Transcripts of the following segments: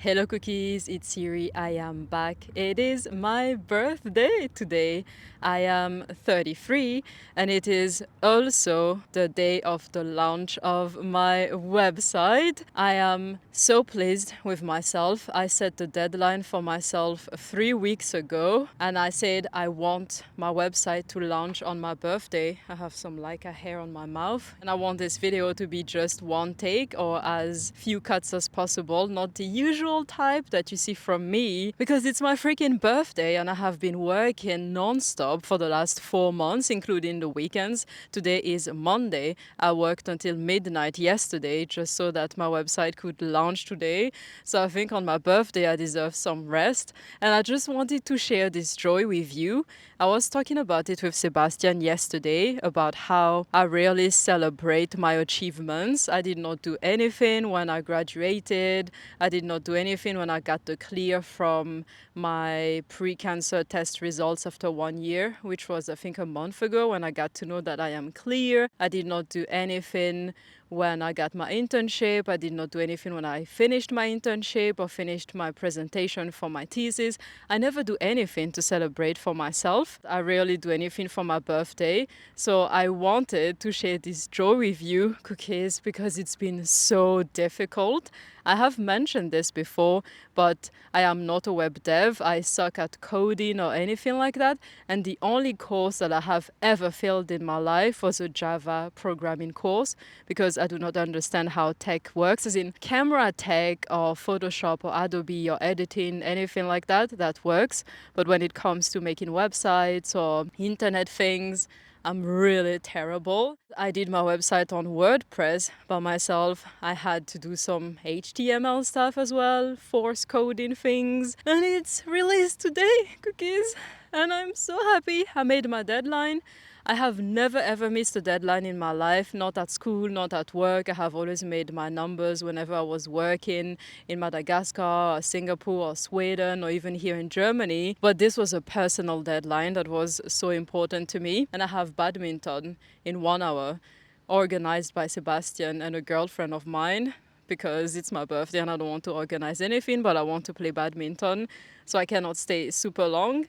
Hello cookies, it's Siri. I am back. It is my birthday today. I am 33 and it is also the day of the launch of my website. I am so pleased with myself. I set the deadline for myself 3 weeks ago and I said I want my website to launch on my birthday. I have some Leica hair on my mouth and I want this video to be just one take or as few cuts as possible, not the usual type that you see from me, because it's my freaking birthday and I have been working non-stop for the last 4 months, including the weekends. Today is Monday. I worked until midnight yesterday just so that my website could launch today. So I think on my birthday I deserve some rest and I just wanted to share this joy with you. I was talking about it with Sebastian yesterday about how I rarely celebrate my achievements. I did not do anything when I graduated. I did not do anything when I got the clear from my pre-cancer test results after 1 year, which was I think a month ago when I got to know that I am clear. I did not do anything when I got my internship. I did not do anything when I finished my internship or finished my presentation for my thesis. I never do anything to celebrate for myself. I rarely do anything for my birthday. So I wanted to share this joy with you, cookies, because it's been so difficult. I have mentioned this before, but I am not a web dev. I suck at coding or anything like that. And the only course that I have ever failed in my life was a Java programming course because I do not understand how tech works, as in camera tech or Photoshop or Adobe or editing, anything like that, that works. But when it comes to making websites or internet things, I'm really terrible. I did my website on WordPress by myself. I had to do some HTML stuff as well, force coding things. And it's released today, cookies. And I'm so happy I made my deadline. I have never ever missed a deadline in my life, not at school, not at work. I have always made my numbers whenever I was working in Madagascar, or Singapore, or Sweden, or even here in Germany. But this was a personal deadline that was so important to me. And I have badminton in 1 hour, organized by Sebastian and a girlfriend of mine, because it's my birthday and I don't want to organize anything, but I want to play badminton, so I cannot stay super long.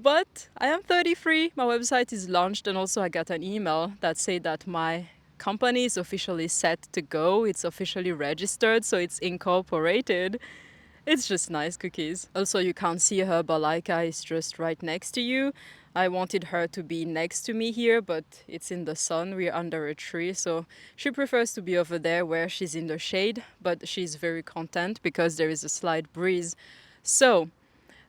But I am 33, my website is launched, and also I got an email that said that my company is officially set to go. It's officially registered, so it's incorporated. It's just nice, cookies. Also, you can't see her, but Laika is just right next to you. I wanted her to be next to me here, but it's in the sun. We're under a tree, so she prefers to be over there where she's in the shade, but she's very content because there is a slight breeze. So,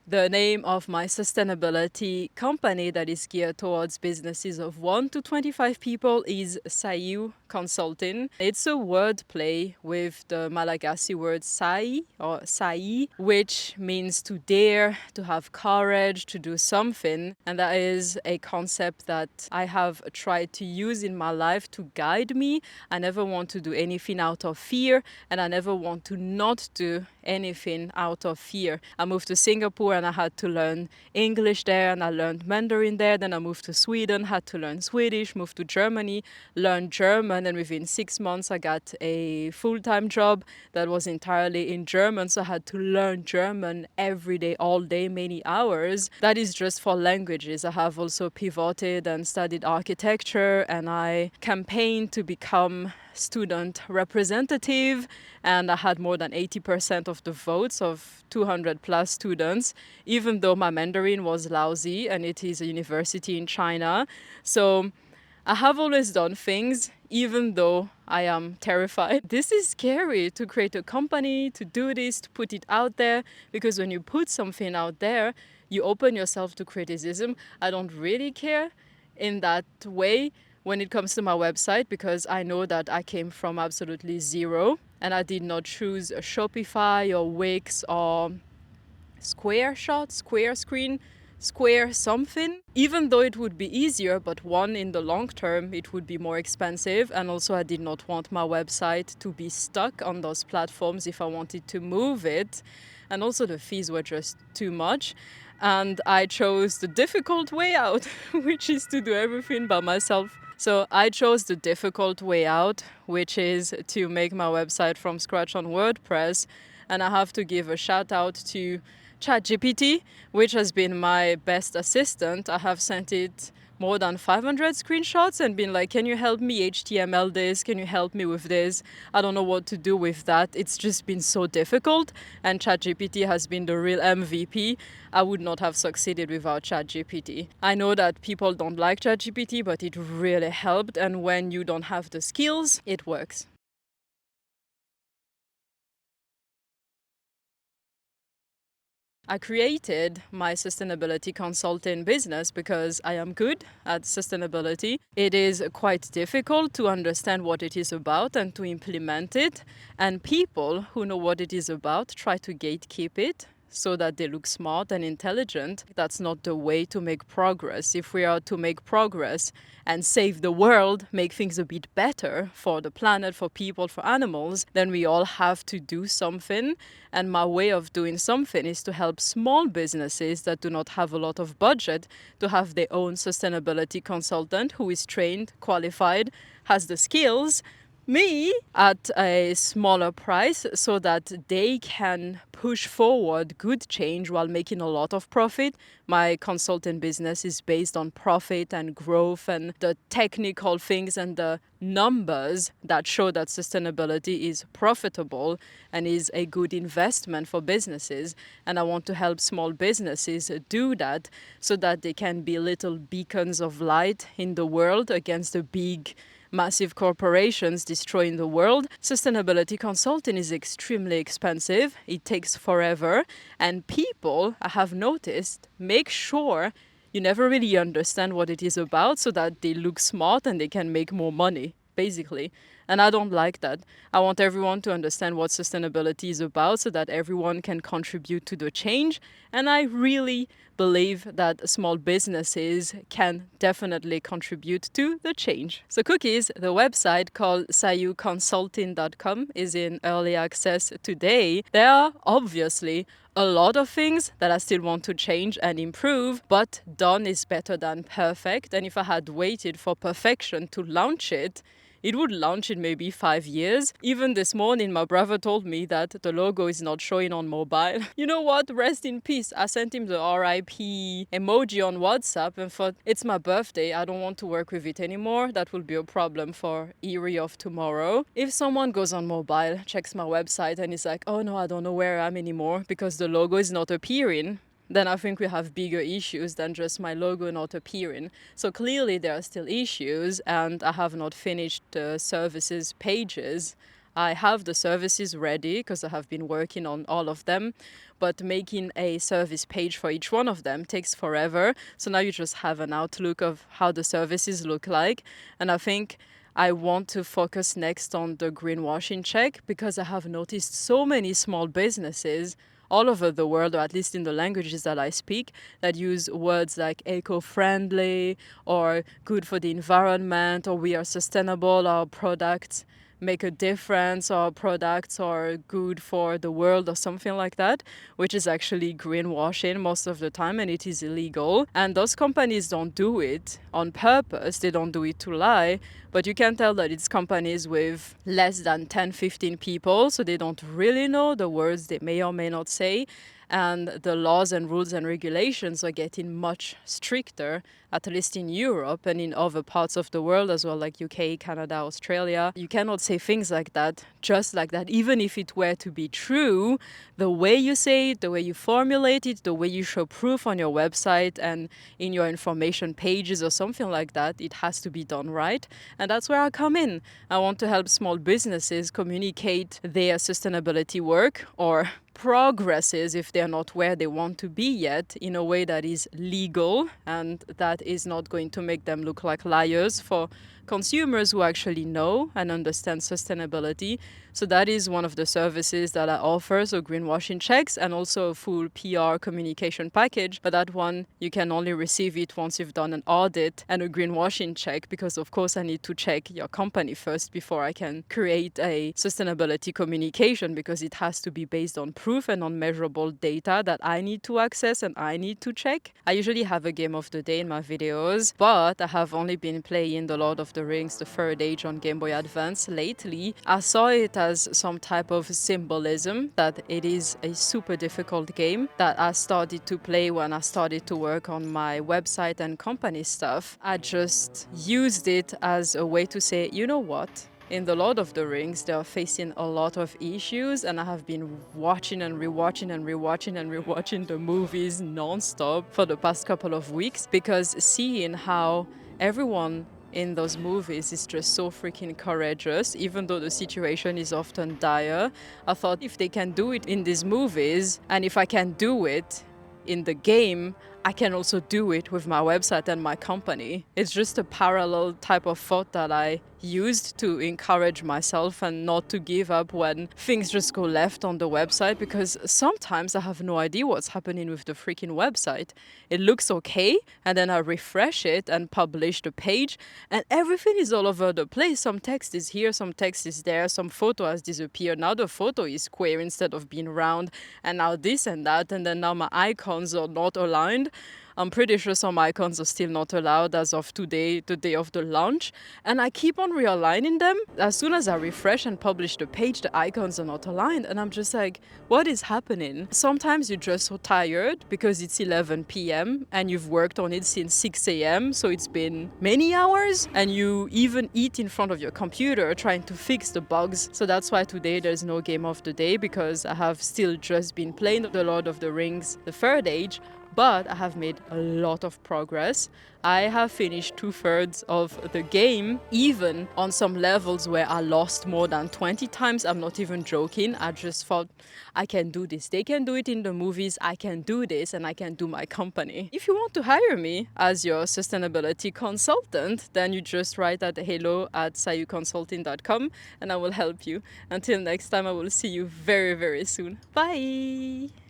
the name of my sustainability company that is geared towards businesses of 1 to 25 people is Sayu Consulting. It's a word play with the Malagasy word sai or sai, which means to dare, to have courage, to do something. And that is a concept that I have tried to use in my life to guide me. I never want to do anything out of fear, and I never want to not do anything out of fear. I moved to Singapore and I had to learn English there, and I learned Mandarin there. Then I moved to Sweden, had to learn Swedish, moved to Germany, learned German, and within 6 months I got a full-time job that was entirely in German, so I had to learn German every day, all day, many hours. That is just for languages. I have also pivoted and studied architecture, and I campaigned to become student representative, and I had more than 80% of the votes of 200 plus students, even though my Mandarin was lousy and it is a university in China. So I have always done things even though I am terrified. This is scary, to create a company, to do this, to put it out there, because when you put something out there, you open yourself to criticism. I don't really care in that way when it comes to my website, because I know that I came from absolutely zero and I did not choose a Shopify or Wix or Square Shot, Square Screen, Square something, even though it would be easier, but one, in the long term it would be more expensive, and also I did not want my website to be stuck on those platforms if I wanted to move it, and also the fees were just too much. And I chose the difficult way out, which is to do everything by myself. So I chose the difficult way out, which is to make my website from scratch on WordPress. And I have to give a shout out to ChatGPT, which has been my best assistant. I have sent it more than 500 screenshots and been like, can you help me HTML this? Can you help me with this? I don't know what to do with that. It's just been so difficult. And ChatGPT has been the real MVP. I would not have succeeded without ChatGPT. I know that people don't like ChatGPT, but it really helped. And when you don't have the skills, it works. I created my sustainability consulting business because I am good at sustainability. It is quite difficult to understand what it is about and to implement it. And people who know what it is about try to gatekeep it so that they look smart and intelligent. That's not the way to make progress. If we are to make progress and save the world, make things a bit better for the planet, for people, for animals, then we all have to do something. And my way of doing something is to help small businesses that do not have a lot of budget to have their own sustainability consultant who is trained, qualified, has the skills, me at a smaller price so that they can push forward good change while making a lot of profit. My consulting business is based on profit and growth and the technical things and the numbers that show that sustainability is profitable and is a good investment for businesses. And I want to help small businesses do that so that they can be little beacons of light in the world against the big massive corporations destroying the world. Sustainability consulting is extremely expensive. It takes forever. And people, I have noticed, make sure you never really understand what it is about so that they look smart and they can make more money, basically. And I don't like that. I want everyone to understand what sustainability is about so that everyone can contribute to the change. And I really believe that small businesses can definitely contribute to the change. So Cookies, the website called sayuconsulting.com, is in early access today. There are obviously a lot of things that I still want to change and improve, but done is better than perfect. And if I had waited for perfection to launch it, it would launch in maybe 5 years. Even this morning, my brother told me that the logo is not showing on mobile. You know what? Rest in peace. I sent him the RIP emoji on WhatsApp and thought, it's my birthday. I don't want to work with it anymore. That will be a problem for Erie of tomorrow. If someone goes on mobile, checks my website and is like, oh no, I don't know where I am anymore because the logo is not appearing, then I think we have bigger issues than just my logo not appearing. So clearly there are still issues and I have not finished the services pages. I have the services ready because I have been working on all of them, but making a service page for each one of them takes forever. So now you just have an outlook of how the services look like. And I think I want to focus next on the greenwashing check because I have noticed so many small businesses all over the world, or at least in the languages that I speak, that use words like eco-friendly or good for the environment or we are sustainable, our products make a difference, our products are good for the world or something like that, which is actually greenwashing most of the time and it is illegal. And those companies don't do it on purpose, they don't do it to lie, but you can tell that it's companies with less than 10, 15 people, so they don't really know the words they may or may not say. And the laws and rules and regulations are getting much stricter, at least in Europe and in other parts of the world as well, like UK, Canada, Australia. You cannot say things like that, just like that. Even if it were to be true, the way you say it, the way you formulate it, the way you show proof on your website and in your information pages or something like that, it has to be done right. And that's where I come in. I want to help small businesses communicate their sustainability work or progresses if they're not where they want to be yet in a way that is legal and that is not going to make them look like liars for consumers who actually know and understand sustainability. So that is one of the services that I offer, so greenwashing checks and also a full PR communication package. But that one, you can only receive it once you've done an audit and a greenwashing check, because of course I need to check your company first before I can create a sustainability communication, because it has to be based on proof and on measurable data that I need to access and I need to check. I usually have a game of the day in my videos, but I have only been playing the Lord of the the Rings, the third age on Game Boy Advance lately, I saw it as some type of symbolism that it is a super difficult game that I started to play when I started to work on my website and company stuff. I just used it as a way to say, you know what? In The Lord of the Rings, they are facing a lot of issues, and I have been watching and rewatching and rewatching and rewatching the movies non-stop for the past couple of weeks, because seeing how everyone in those movies is just so freaking courageous, even though the situation is often dire. I thought if they can do it in these movies, and if I can do it in the game, I can also do it with my website and my company. It's just a parallel type of thought that I used to encourage myself and not to give up when things just go left on the website, because sometimes I have no idea what's happening with the freaking website. It looks okay, and then I refresh it and publish the page, and everything is all over the place. Some text is here, some text is there, some photo has disappeared. Now the photo is square instead of being round, and now this and that, and then now my icons are not aligned. I'm pretty sure some icons are still not allowed as of today, the day of the launch. And I keep on realigning them. As soon as I refresh and publish the page, the icons are not aligned. And I'm just like, what is happening? Sometimes you're just so tired because it's 11 p.m. and you've worked on it since 6 a.m. So it's been many hours, and you even eat in front of your computer trying to fix the bugs. So that's why today there's no game of the day, because I have still just been playing The Lord of the Rings, the third age. But I have made a lot of progress. I have finished 2/3 of the game, even on some levels where I lost more than 20 times. I'm not even joking. I just thought, I can do this. They can do it in the movies. I can do this, and I can do my company. If you want to hire me as your sustainability consultant, then you just write at hello@sayuconsulting.com and I will help you. Until next time, I will see you very, very soon. Bye!